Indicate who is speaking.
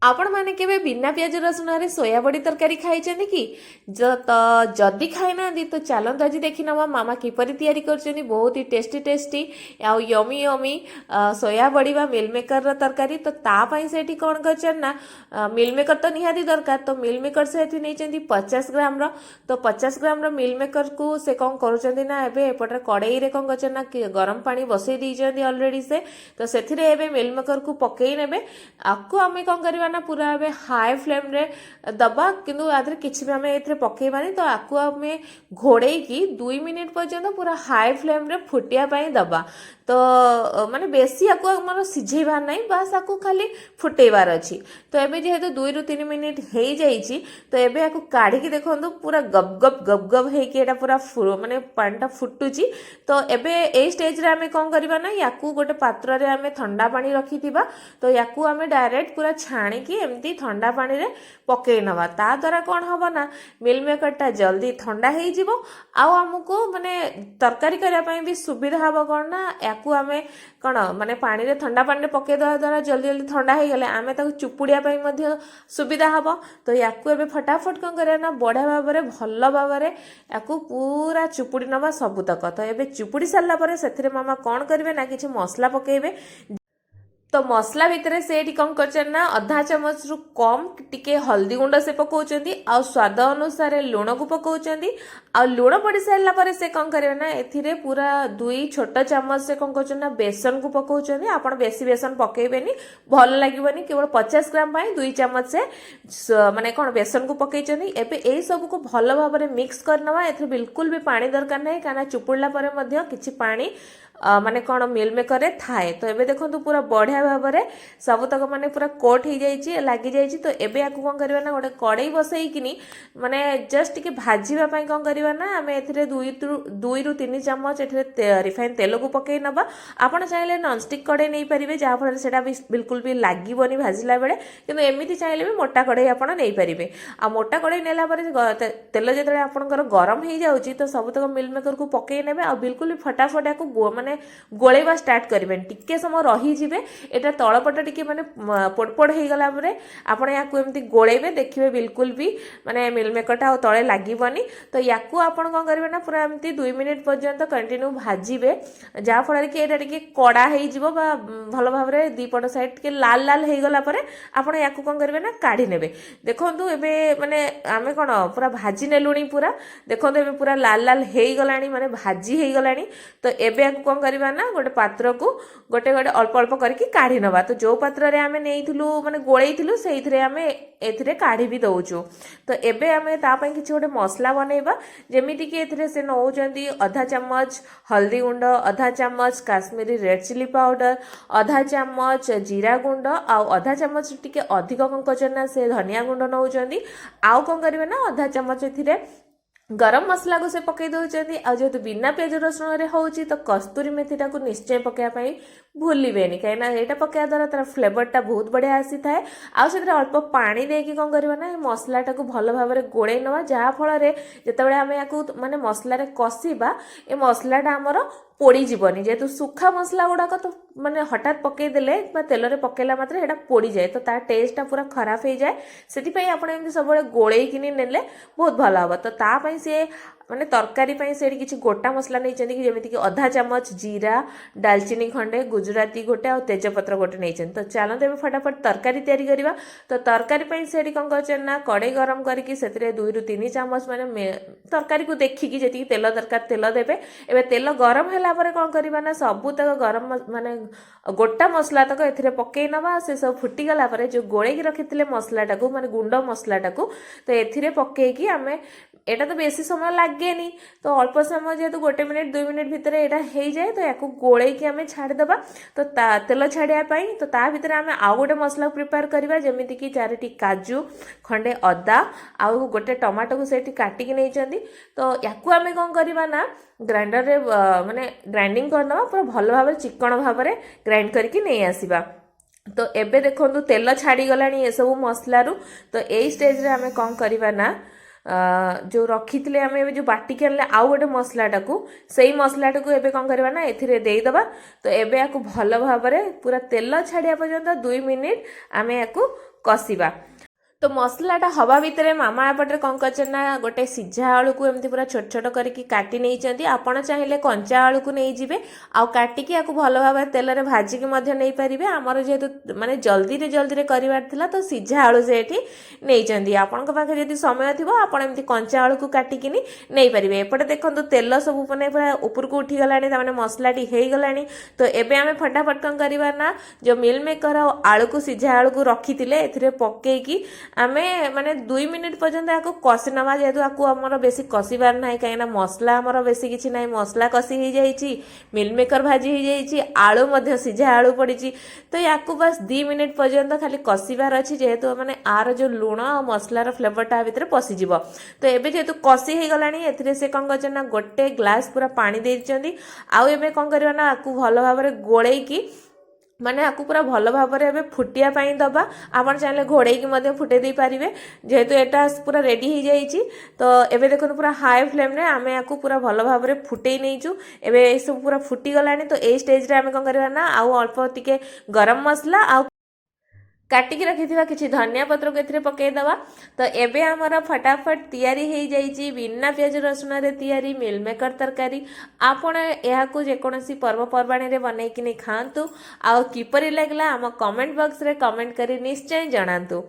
Speaker 1: आपण मैंने केवे बिना प्याज रसुण सोया बड़ी तरकारी खाई कि तो जदि खाई ना तो चलते आज देखी नवा मामा किपरि तैयारी कर बहुत ही टेस्टी टेस्टी आउ यमी यमी सोया बड़ी बा मिल मेकर तरकारी तो तापाई से कौन कर मिल मेकर तो निहाती दरकार तो मिल मेकर से 50 ग्राम तो 50 ग्राम मिल मेकर को से कौन कर कड़ई रे कौन कर गरम पानी बसई दी ऑलरेडी से तो से मिल मेकर को पकई ने आपको आम कौन करवा ना पूरा हाई फ्लेम रे दबा किंतु आधे किसी भी आम ए पकईबानी तो आपको आम घोड़े की 2 मिनिट पर्यंत पूरा हाई फ्लेम रे फुटिया दबा तो माने बेसी आपको आम सिझेबार ना बास आपको खाली फुटेबार अच्छी तो एबे जेहेतु 2 ରୁ 3 मिनिट हो जाइए तो एबे आपको काढ़ी देखो पूरा गप गप होइके पूरा माने पानीटा फुटुची तो एबे ए स्टेज रे आमे कौन करबा ना याकू गोटे पात्र रे आमे ठंडा पानी रखिथिबा तो याकू आमे डायरेक्ट पूरा छाणी की एमती ठंडा पानी रे पकई नवा ता द्वारा कौन हबो ना मिल मेकरटा जल्दी ठंडा हो जिवो आउ हमको माने तरकारी करबा पई भी सुविधा हबो कौन ना याकू आमे कौन माने पानी रे ठंडा पानी रे पकई दवा द्वारा जल्दी जल्दी ठंडा हो गले आमे ताकू चुपुड़िया पई मध्य सुविधा हबो तो याकू एबे फटाफट कौन करबा ना बढ़िया भाबरे भल भाबरे याकू पूरा चुपुड़ी नवा सबुतक तो एबे चुपुड़ी सारला परे सेथिरे मामा कौन करिवे ना किछि मसला पकेइबे तो मसला भितर से कौन कर अधा चमच रु कम टिके हल्दी गुंड से पकाउछंती आ स्वाद अनुसार लुण को पकाउछंती आ लुण पड़ी सारा पर से कौन करे ना एथिरे पूरा 2 छोट चमच से कौन कर बेसन को पकाउछंती आपण बेसी बेसन पकेइबेनी भल लागिबनी केवल 50 ग्राम पाई 2 चमच से माने कौन बेसन को पकाइछंती एबे एई सब को भल भाबरे मिक्स करनवा एथिरे बिल्कुल भी पानी दरकार नै काना चुपुड़ला परे मध्य किछि पानी माने कौन मिल मेकर थाए तो एबे देखो पूरा बढ़िया भाव में सबतक माने पूरा कोट हो जाइए लगी जाइए तो एबे आपको कौन करवा ना गोटे कड़ई बसईकिनी माने जस्ट टिके भाजीबा कौन करवा ना आम ए 2 ରୁ 3 चमच ए रिफाइन तेल को पकई नवा आपण चाहिए नॉनस्टिक कड़ई नहीं पारे जहाँफल से बिल्कुल भी लगभग भाजिला बेले किंतु एमती चाहिए भी मोटा कड़ई आपड़ नहीं पारे आ मोटा कड़ई नेला तेल जो आपंकर गरम हो जाऊँगी तो सबतक मिल मेकर को पकई ने बिल्कुल भी फटाफट आपको माने गोलेबा स्टार्ट करेंगे टिके समय रहीजे एटा तलपट टिके माने पोड़पोड़ हो गला आपण या एमती गोलेबे देखिए बिल्कुल भी माने मिल मेकरटा तले लगभग तो या कौन करेंगे ना पूरा एमती 2 मिनिट पर्यंत कंटिन्यू भाजिबे जहाँफल कि एटा टिके कड़ा हो भल भाव में दीपट साइड टिके लाल लाल हो गला आपण या कौन करेंगे ना काढ़ी नेबे देखो एबे माने आमे कौन पूरा भाजी नेलुणी पूरा देखो एबे पूरा लाल लाल हो गलानी माने भाजी हो गलानी तो एबे या कौन करवा ना गोटे पात्र को गोटे गोटे अल्प अल्प करके काढ़ी नवा तो जो पात्र रे आमे नेइथिलु माने गोळेइथिलु सेइथिरे आमे एथिरे काढ़ी भी दउछु तो एबे आमे ता पई किछि गोटे मसला बनेबा जेमिति कि एथिरे से नउचंती आधा चम्मच हल्दी गुंड आधा चम्मच काश्मीरी रेड चिली पाउडर आधा चम्मच जीरा गुंड आधा चम्मच टिके अधिक कौन करना से धनिया गुंड नउचंती आउ कौन करबे ना आधा चम्मच एथिरे गरम मसला को से पकई दउचंती आ जेतु बिना प्याज रसुण रे होउची तो कस्तूरी मेथीटा को निश्चय पकाया भूलिबेनी कहीं एटा पकाया द्वारा तार फ्लेवरटा बहुत बढ़िया आसी थाए आ से अल्प पानी देकी कौन करबा ना मसलाटा को भल भाव में गोड़े नवा जहाँ फल जितेबाला आम या माने मसला कषिबा ए मसलाटा आमर पोड़ी जीवनी जेहेतु सुखा मसला गुड़ाक तो माने हठात पकईदेले तेल रे पकेला मात्र एटा पोड़ी जाए तो तार टेस्टा पूरा खराब हो जाए से आपड़ एमती सब गोलैकिनी नेले बहुत भल हम तो तापाई सी माने तरकारी पई से किछि गोटा मसला नहीं चंदी कि जेमिति कि आधा चम्मच जीरा दालचीनी खंडे गुजराती गोटे और तेजपत्र गोटे नहीं चंदी तो चलते एबे फटाफट तरकारी तैयारी करबा तो तरकारी पई से कौन करछन ना कड़े गरम करके सेतिरे 2 ରୁ 3 चम्मच माने तरकारी को देखिकी जेति तेल दरकार तेल देबे एबे तेल गरम होला परे कौन करबा ना सबु तक गरम माने गोटा मसला तक एथिरे पकई नवा से सब फुटी गला परे जो गोळे की रखिथिले मसलाटा को माने गुंड मसलाटा को तो एथिरे पकई की आमे एटा तो बेसी समय लागेनी तो अल्प समय जेहेतु 1 मिनिट 2 मिनिट भितर एटा हो जाए तो या गोले की आम छाड़देवा तो तेल छाड़ापी तो ता भीतर आम आउ गोटे मसला प्रिपेयर करवा जमीती कि 4टी काजू खंडे अदा आउ गोटे टमाटो को सेठी काटिकी नहीं तो या आम कौन करवा ना ग्राइंडर रे माने ग्राइंडिंग करना पूरा भल भाव चिकन भाव में ग्राइंड करके नहीं आसवा तो एबे देखो तेल छाड़ी गलानी ये सब मसला तो यही स्टेज रे आम कौन करवा ना जो रखी आम जो बाटिक आने आउ गोटे मसलाटा को सही मसलाटा को एबे कौन करवा ना एथिरे देईदबा तो एबे याकू भल भाव में पूरा तेल छाड़िया पर्यंत 2 मिनिट आम याकू କଷିବା। ତ ମସଲାଟା ହବା ଭିତରେ ମାମା ଏପଟରେ କ'ଣ କରିଛନ୍ତି ନା ଗୋଟେ ସିଝା ଆଳୁକୁ ଏମିତି ପୁରା ଛୋଟ ଛୋଟ କରିକି କାଟି ନେଇଛନ୍ତି। ଆପଣ ଚାହିଁଲେ କଞ୍ଚା ଆଳୁକୁ ନେଇଯିବେ ଆଉ କାଟିକି ଆକୁ ଭଲ ଭାବରେ ତେଲରେ ଭାଜିକି ମଧ୍ୟ ନେଇପାରିବେ। ଆମର ଯେହେତୁ ମାନେ ଜଲ୍ଦିରେ କରିବାର ଥିଲା ତ ସିଝା ଆଳୁ ସେ ଏଠି ନେଇଛନ୍ତି। ଆପଣଙ୍କ ପାଖରେ ଯଦି ସମୟ ଥିବ ଆପଣ ଏମିତି କଞ୍ଚା ଆଳୁକୁ କାଟିକିନି ନେଇପାରିବେ। ଏପଟେ ଦେଖନ୍ତୁ ତେଲ ସବୁ ମାନେ ପୁରା ଉପରକୁ ଉଠିଗଲାଣି, ତାମାନେ ମସଲାଟି ହେଇଗଲାଣି। ତ ଏବେ ଆମେ ଫଟାଫଟ କ'ଣ କରିବା ନା ଯେଉଁ ମିଲ୍ ମେକର ଆଉ ଆଳୁକୁ ସିଝା ଆଳୁକୁ ରଖିଥିଲେ ଏଥିରେ ପକେଇକି ଆମେ ମାନେ 2 ମିନିଟ୍ ପର୍ଯ୍ୟନ୍ତ ଆକୁ କଷି ନେବା। ଯେହେତୁ ଆକୁ ଆମର ବେଶୀ କଷିବାର ନାହିଁ, କାହିଁକିନା ମସଲା ଆମର ବେଶୀ କିଛି ନାହିଁ, ମସଲା କଷି ହେଇଯାଇଛି, ମିଲ୍ ମେକର ଭାଜି ହେଇଯାଇଛି, ଆଳୁ ମଧ୍ୟ ସିଝା ଆଳୁ ପଡ଼ିଛି। ତ ୟାକୁ ବାସ୍ 2 ମିନିଟ୍ ପର୍ଯ୍ୟନ୍ତ ଖାଲି କଷିବାର ଅଛି, ଯେହେତୁ ମାନେ ଆର ଯେଉଁ ଲୁଣ ଆଉ ମସଲାର ଫ୍ଲେଭରଟା ଭିତରେ ପଶିଯିବ। ତ ଏବେ ଯେହେତୁ କଷି ହେଇଗଲାଣି ଏଥିରେ ସେ କ'ଣ କରିଛନ୍ତି ନା ଗୋଟେ ଗ୍ଲାସ୍ ପୁରା ପାଣି ଦେଇଛନ୍ତି। ଆଉ ଏବେ କ'ଣ କରିବା ନା ଆକୁ ଭଲ ଭାବରେ ଗୋଳେଇକି ମାନେ ଆକୁ ପୁରା ଭଲ ଭାବରେ ଏବେ ଫୁଟିବା ପାଇଁ ଦେବା। ଆପଣ ଚାହିଁଲେ ଘୋଡ଼େଇକି ମଧ୍ୟ ଫୁଟେଇ ଦେଇପାରିବେ। ଯେହେତୁ ଏଇଟା ପୁରା ରେଡ଼ି ହେଇଯାଇଛି ତ ଏବେ ଦେଖନ୍ତୁ ପୁରା ହାଇ ଫ୍ଲେମ୍ରେ ଆମେ ଆକୁ ପୁରା ଭଲ ଭାବରେ ଫୁଟେଇ ନେଇଛୁ। ଏବେ ଏସବୁ ପୁରା ଫୁଟିଗଲାଣି। ତ ଏଇ ଷ୍ଟେଜ୍ରେ ଆମେ କ'ଣ କରିବା ନା ଆଉ ଅଳ୍ପ ଟିକେ ଗରମ ମସଲା ଆଉ କାଟିକି ରଖିଥିବା କିଛି ଧନିଆ ପତ୍ରକୁ ଏଥିରେ ପକାଇଦେବା। ତ ଏବେ ଆମର ଫଟାଫଟ ତିଆରି ହେଇଯାଇଛି ବିନା ପିଆଜ ରସୁଣରେ ତିଆରି ମିଲ୍ ମେକର ତରକାରୀ। ଆପଣ ଏହାକୁ ଯେକୌଣସି ପର୍ବପର୍ବାଣିରେ ବନେଇକିନି ଖାଆନ୍ତୁ। ଆଉ କିପରି ଲାଗିଲା ଆମ କମେଣ୍ଟ ବକ୍ସରେ କମେଣ୍ଟ କରି ନିଶ୍ଚୟ ଜଣାନ୍ତୁ।